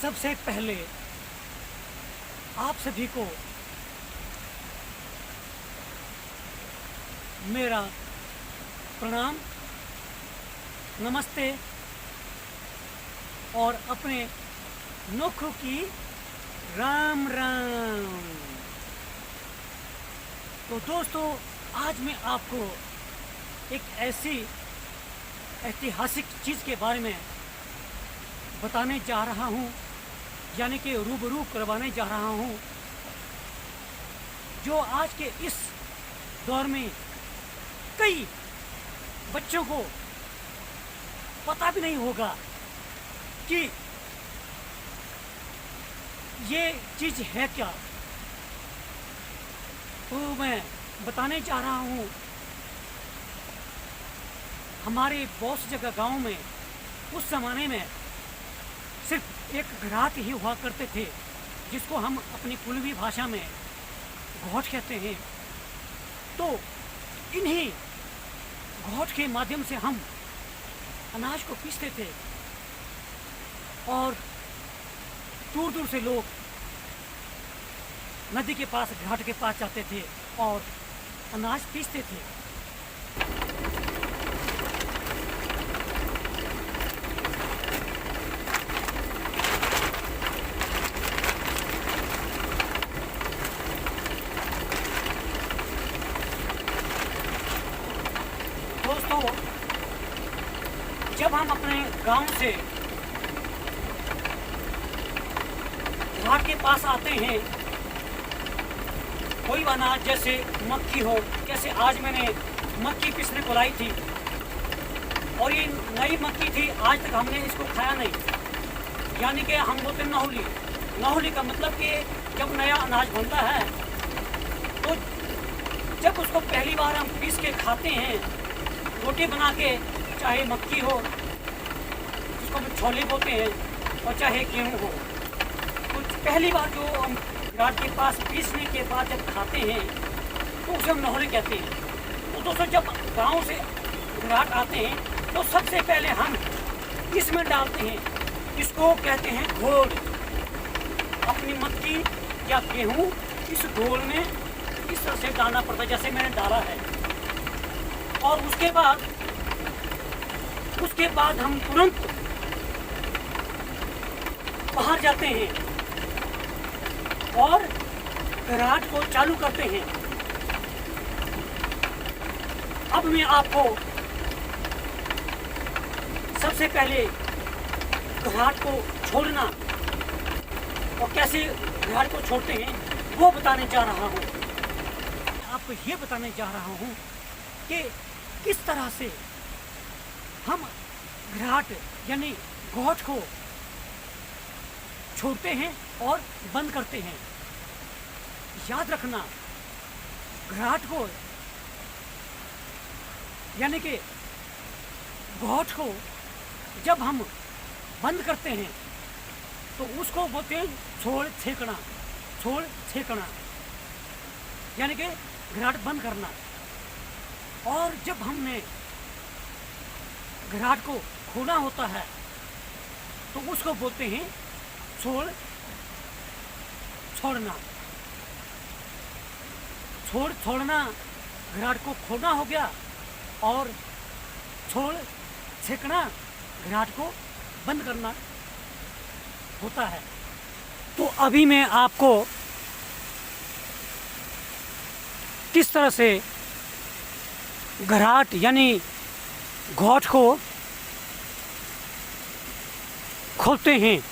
सबसे पहले आप सभी को मेरा प्रणाम, नमस्ते और अपने नोखों की राम राम। तो दोस्तों, आज मैं आपको एक ऐसी ऐतिहासिक चीज़ के बारे में बताने जा रहा हूँ, यानी कि रूबरू करवाने जा रहा हूँ, जो आज के इस दौर में कई बच्चों को पता भी नहीं होगा कि ये चीज़ है क्या। तो मैं बताने जा रहा हूँ, हमारे बहुत जगह गांव में उस ज़माने में सिर्फ एक घराट ही हुआ करते थे, जिसको हम अपनी कुलवी भाषा में घोट कहते हैं। तो इन्हीं घोट के माध्यम से हम अनाज को पीसते थे और दूर दूर से लोग नदी के पास, घाट के पास जाते थे और अनाज पीसते थे। दोस्तों, जब हम अपने गांव से घाट के पास आते हैं, कोई अनाज जैसे मक्की हो, जैसे आज मैंने मक्की पीसने को लाई थी और ये नई मक्की थी, आज तक हमने इसको खाया नहीं, यानी कि हम बोलते हैं नहुली। नहुली का मतलब कि जब नया अनाज बनता है तो जब उसको पहली बार हम पीस के खाते हैं, रोटी बना के, चाहे मक्की हो जिसको हम छोले बोलते हैं और चाहे गेहूँ हो, तो पहली बार जो हम घाट के पास पीसने के बाद जब खाते हैं तो उसे हम नहुली कहते हैं। तो दोस्तों, जब गांव से घाट आते हैं तो सबसे पहले हम इसमें डालते हैं, इसको कहते हैं घोल। अपनी मक्की या गेहूँ इस घोल में इस तरह से डालना पड़ता है, जैसे मैंने डाला है। और उसके बाद हम तुरंत बाहर जाते हैं और घराट को चालू करते हैं। अब मैं आपको सबसे पहले घराट को छोड़ना और कैसे घराट को छोड़ते हैं वो बताने जा रहा हूँ। आपको ये बताने जा रहा हूँ कि किस तरह से हम घराट यानी घोट को छोड़ते हैं और बंद करते हैं। याद रखना, घराट को यानी कि घोट को जब हम बंद करते हैं तो उसको बोलते हैं छोड़ छेकना। छोड़ छेकना यानी कि घराट बंद करना। और जब हमने घराट को खोलना होता है तो उसको बोलते हैं छोड़ना। छोड़ना घराट को खोलना हो गया, और छोड़ छेकना घराट को बंद करना होता है। तो अभी मैं आपको किस तरह से घराट यानी घोट को खोलते हैं,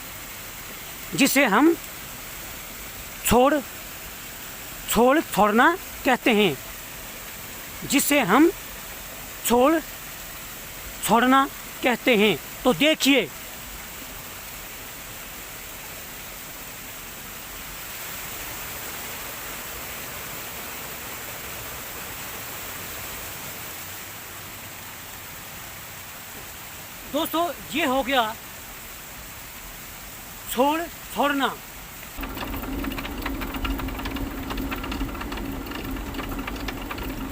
जिसे हम छोड़ना कहते हैं, जिसे हम छोड़ना कहते हैं। तो देखिए, दोस्तों, ये हो गया छोड़ना।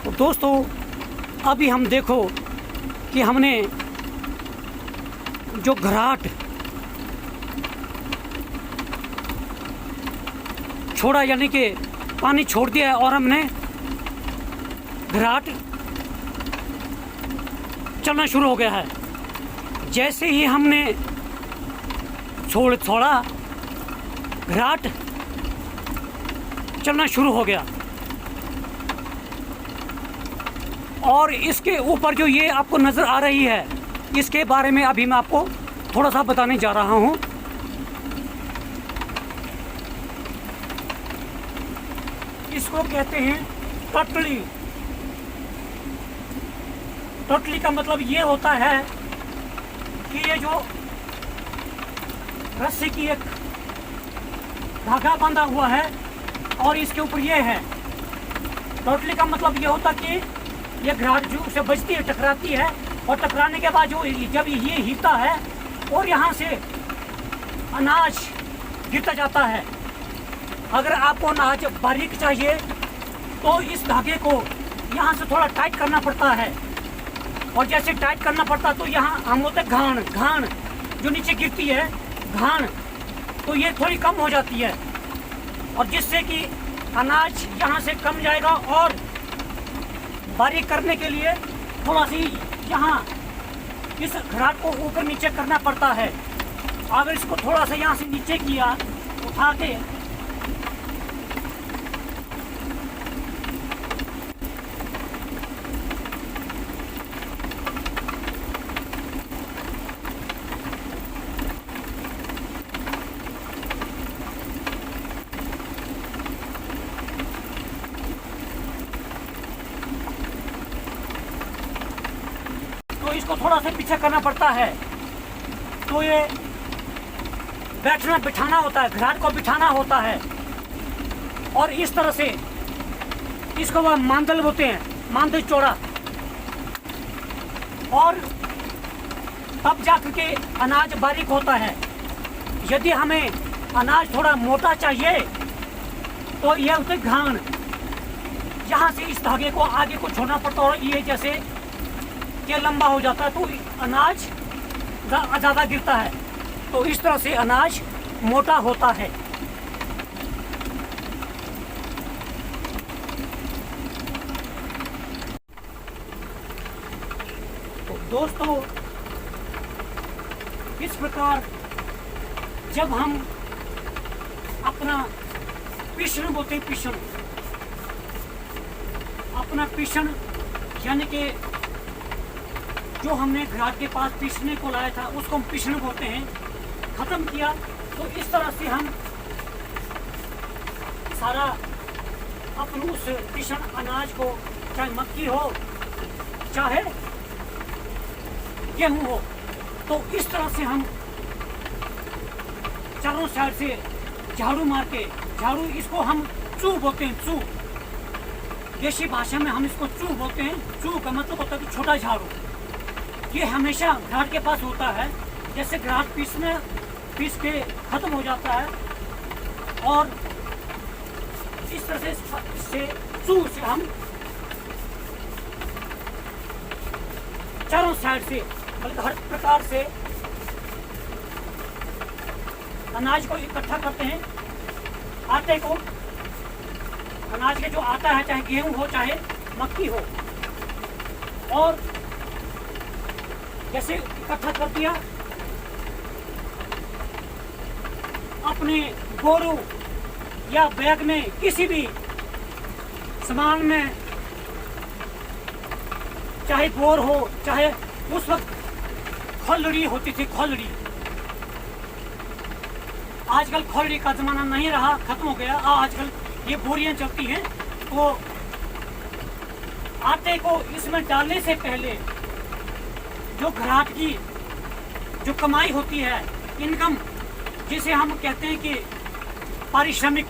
तो दोस्तों, अभी हम देखो कि हमने जो घराट छोड़ा, यानी कि पानी छोड़ दिया है और हमने घराट चलना शुरू हो गया है। जैसे ही हमने छोड़ा घराट चलना शुरू हो गया। और इसके ऊपर जो ये आपको नज़र आ रही है, इसके बारे में अभी मैं आपको थोड़ा सा बताने जा रहा हूँ। इसको कहते हैं टोटली। टोटली का मतलब ये होता है कि ये जो रस्सी की एक धागा बांधा हुआ है और इसके ऊपर ये है। टोटली का मतलब ये होता कि ये घराट जो से बजती है, टकराती है, और टकराने के बाद जो जब ये हिलता है और यहाँ से अनाज गिरता जाता है। अगर आपको अनाज बारीक चाहिए तो इस धागे को यहाँ से थोड़ा टाइट करना पड़ता है, और जैसे टाइट करना पड़ता तो यहाँ हम बोलते घाण जो नीचे गिरती है, घाण, तो ये थोड़ी कम हो जाती है, और जिससे कि अनाज यहाँ से कम जाएगा। और बारीक करने के लिए थोड़ा सी यहाँ इस घराट को ऊपर नीचे करना पड़ता है। अगर इसको थोड़ा सा यहाँ से नीचे किया, उठा के तो इसको थोड़ा सा पीछे करना पड़ता है। तो ये बैठना बिठाना होता है, घराट को बिठाना होता है, और इस तरह से इसको वह मांदल बोलते हैं, मांदल चौड़ा। और तब जाकर के अनाज बारीक होता है। यदि हमें अनाज थोड़ा मोटा चाहिए तो यह होते घाण, यहाँ से इस धागे को आगे को छोड़ना पड़ता है, और ये जैसे ये लंबा हो जाता है तो अनाज ज़्यादा गिरता है। तो इस तरह से अनाज मोटा होता है। तो दोस्तों, इस प्रकार जब हम अपना पिशन बोलते हैं, पिशन, अपना पिशन यानी कि जो हमने घराट के पास पीसने को लाया था उसको हम पिशन बोलते हैं, ख़त्म किया। तो इस तरह से हम सारा अपन उस पिशन अनाज को, चाहे मक्की हो चाहे गेहूँ हो, तो इस तरह से हम चारों साइड से झाड़ू मार के, झाड़ू इसको हम चू बोलते हैं, चू, देशी भाषा में हम इसको चू बोलते हैं। चू का मतलब होता है कि छोटा झाड़ू। ये हमेशा घराट के पास होता है। जैसे घराट पीस के ख़त्म हो जाता है, और इस तरह से चू से हम चारों साइड से, बल्कि हर प्रकार से अनाज को इकट्ठा करते हैं। आटे को, अनाज के जो आटा है, चाहे गेहूं हो चाहे मक्की हो, और जैसे इकट्ठा कर दिया, अपने बोरू या बैग में, किसी भी सामान में, चाहे बोर हो चाहे उस वक्त खोलड़ी होती थी, खोलड़ी। आजकल खोलड़ी का जमाना नहीं रहा, खत्म हो गया। आजकल ये बोरियां चलती हैं। तो आटे को इसमें डालने से पहले जो घराट की जो कमाई होती है, इनकम, जिसे हम कहते हैं कि पारिश्रमिक,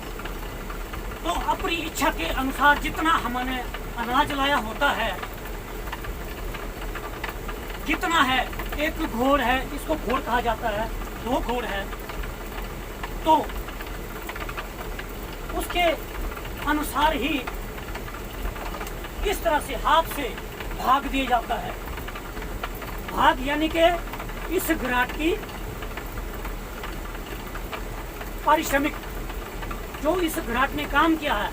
तो अपनी इच्छा के अनुसार जितना हमने अनाज लाया होता है, जितना है, एक घोड़ है, इसको घोड़ कहा जाता है, 2 घोड़ है, तो उसके अनुसार ही इस तरह से हाथ से भाग दिया जाता है। भाग यानी कि इस घराट की पारिश्रमिक जो इस घराट ने काम किया है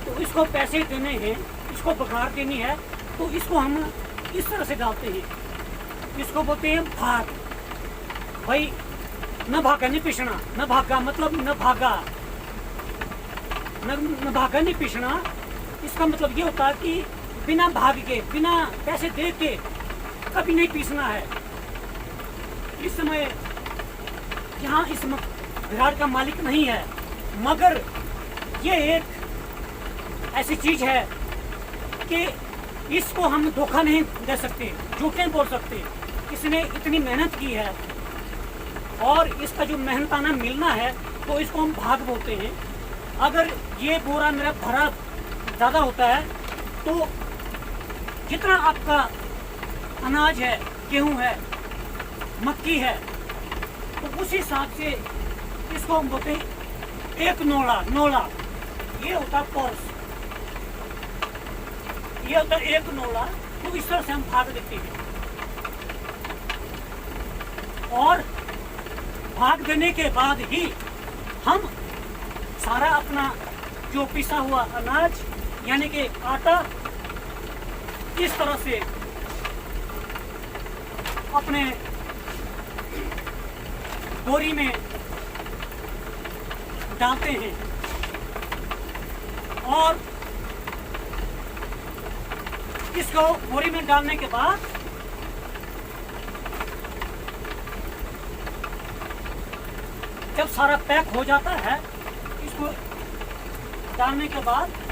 तो इसको पैसे देने हैं, इसको बघार देनी है, तो इसको हम इस तरह से डालते हैं। इसको बोलते हैं भाग। भाई न भागा नहीं पिसना, न भागा मतलब न भागा, न भागा नहीं पिसना। इसका मतलब ये होता है कि बिना भाग के, बिना पैसे दे के कभी नहीं पीसना है। इस समय यहाँ इस घराट का मालिक नहीं है, मगर ये एक ऐसी चीज है कि इसको हम धोखा नहीं दे सकते, झूठ नहीं बोल सकते। इसने इतनी मेहनत की है और इसका जो मेहनताना मिलना है तो इसको हम भाग बोलते हैं। अगर ये बोरा मेरा भरा ज़्यादा होता है तो जितना आपका अनाज है, गेहूं है, मक्की है, तो उस हिसाब से इसको हम बोलते हैं एक नोला। नोला ये होता है पर्स, ये होता है एक नोला। तो इस तरह से हम भाग देते हैं। और भाग देने के बाद ही हम सारा अपना जो पिसा हुआ अनाज यानी कि आटा इस तरह से अपने बोरी में डालते हैं। और इसको बोरी में डालने के बाद जब सारा पैक हो जाता है, इसको डालने के बाद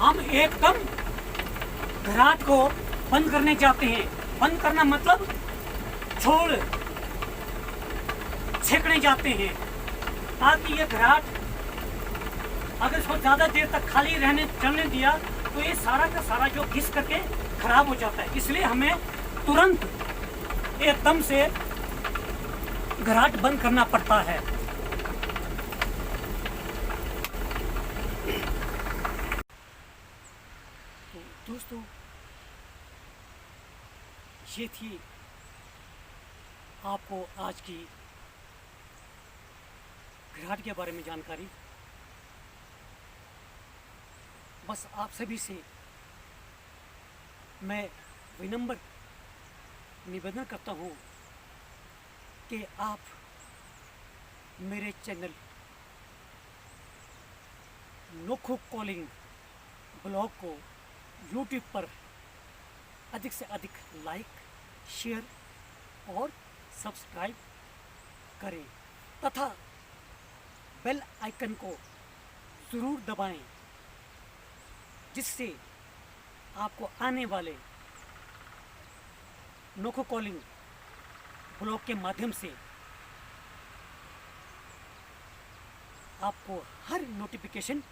हम एकदम घराट को बंद करने जाते हैं। बंद करना मतलब छोड़ छेकने जाते हैं, ताकि ये घराट अगर इसको ज़्यादा देर तक खाली रहने चलने दिया तो ये सारा का सारा जो घिस करके खराब हो जाता है। इसलिए हमें तुरंत एकदम से घराट बंद करना पड़ता है। तो दोस्तों, ये थी आपको आज की घराट के बारे में जानकारी। बस आप सभी से मैं विनम्र निवेदन करता हूँ कि आप मेरे चैनल नोखो कॉलिंग ब्लॉग को यूट्यूब पर अधिक से अधिक लाइक, शेयर और सब्सक्राइब करें तथा बेल आइकन को ज़रूर दबाएं, जिससे आपको आने वाले नोखो कॉलिंग ब्लॉग के माध्यम से आपको हर नोटिफिकेशन,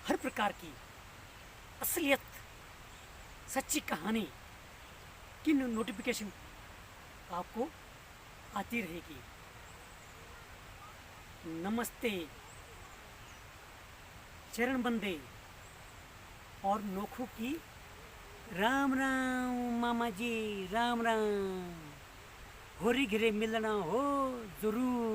हर प्रकार की असलियत, सच्ची कहानी की नोटिफिकेशन आपको आती रहेगी। नमस्ते, चरण बंदे और नोखो की राम राम मामा जी, राम राम। होरी घिरे मिलना हो जरूर।